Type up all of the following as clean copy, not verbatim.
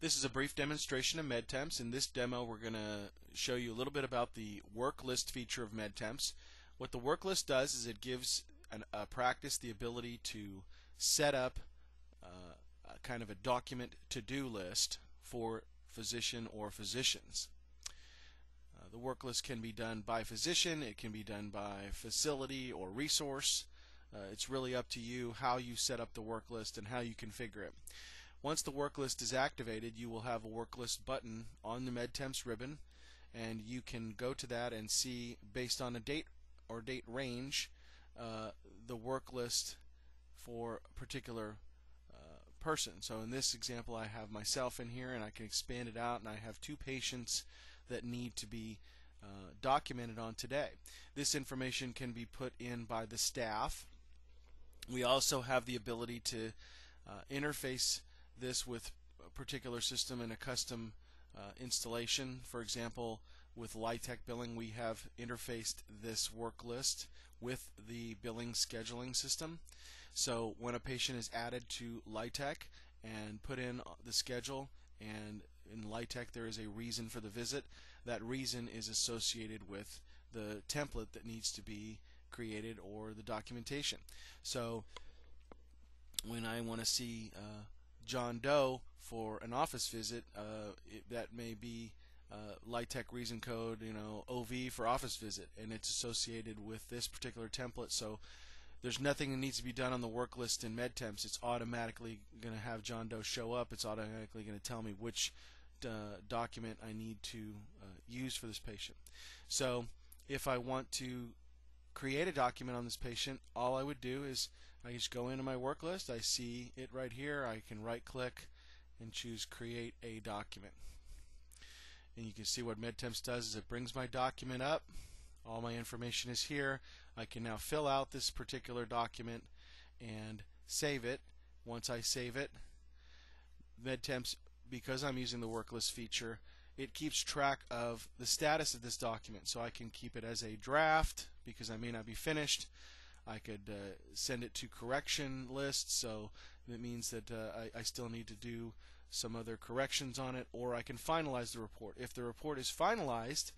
This is a brief demonstration of MedTemps. In this demo, we're going to show you a little bit about the Worklist feature of MedTemps. What the Worklist does is it gives a practice the ability to set up kind of a document to-do list for physician or physicians. The Worklist can be done by physician, it can be done by facility or resource. It's really up to you how you set up the Worklist and how you configure it. Once the Worklist is activated, you will have a Worklist button on the MedTemps ribbon, and you can go to that and see, based on a date or date range, the Worklist for a particular person. So in this example, I have myself in here, and I can expand it out, and I have 2 patients that need to be documented on today. This information can be put in by the staff. We also have the ability to interface this with a particular system and a custom installation. For example, with LITEC billing, we have interfaced this Worklist with the billing scheduling system. So when a patient is added to LITEC and put in the schedule, and in LITEC there is a reason for the visit, that reason is associated with the template that needs to be created or the documentation. So when I want to see John Doe for an office visit, that may be LITEC reason code, OV for office visit, and it's associated with this particular template. So there's nothing that needs to be done on the Worklist in MedTemps. It's automatically going to have John Doe show up. It's automatically going to tell me which document I need to use for this patient. So if I want to create a document on this patient, all I would do is I just go into my Worklist. I see it right here. I can right click and choose create a document, and you can see what MedTemps does is it brings my document up. All my information is here. I can now fill out this particular document and save it. Once I save it, MedTemps, because I'm using the Worklist feature, it keeps track of the status of this document. So I can keep it as a draft because I may not be finished. I could send it to correction lists, so that means that I still need to do some other corrections on it, or I can finalize the report. If the report is finalized,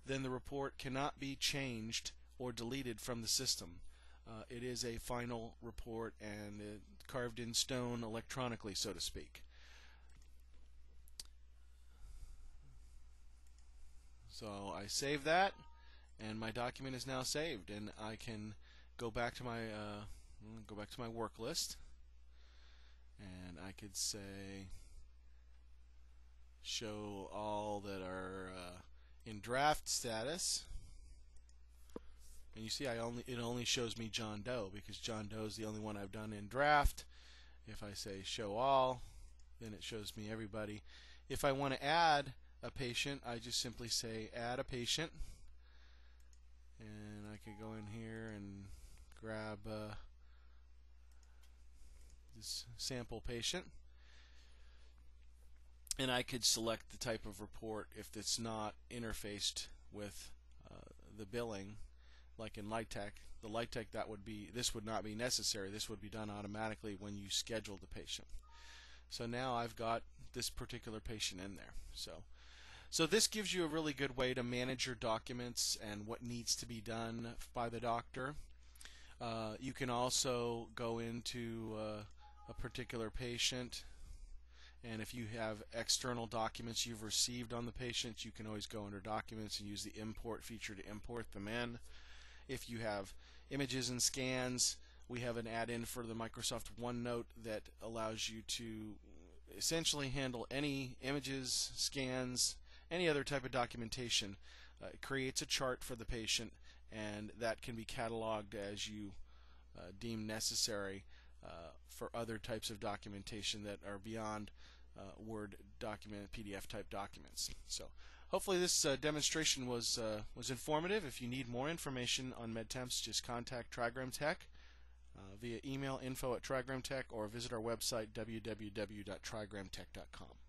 then the report cannot be changed or deleted from the system. It is a final report and carved in stone electronically, so to speak. So I save that, and my document is now saved, and I can go back to my Worklist, and I could say show all that are in draft status, and you see it only shows me John Doe because John Doe is the only one I've done in draft. If I say show all, then it shows me everybody. If I want to add a patient, I just simply say add a patient, and I could go in here and grab this sample patient, and I could select the type of report if it's not interfaced with the billing, like in LITEC. The LITEC, this would not be necessary. This would be done automatically when you schedule the patient. So now I've got this particular patient in there. So this gives you a really good way to manage your documents and what needs to be done by the doctor. You can also go into a particular patient, and if you have external documents you've received on the patient, you can always go under documents and use the import feature to import them in. If you have images and scans, we have an add-in for the Microsoft OneNote that allows you to essentially handle any images, scans, any other type of documentation. It creates a chart for the patient, and that can be cataloged as you deem necessary for other types of documentation that are beyond Word document, PDF type documents. So hopefully this demonstration was informative. If you need more information on MedTemps, just contact Trigram Tech via email info@trigramtech, or visit our website www.trigramtech.com.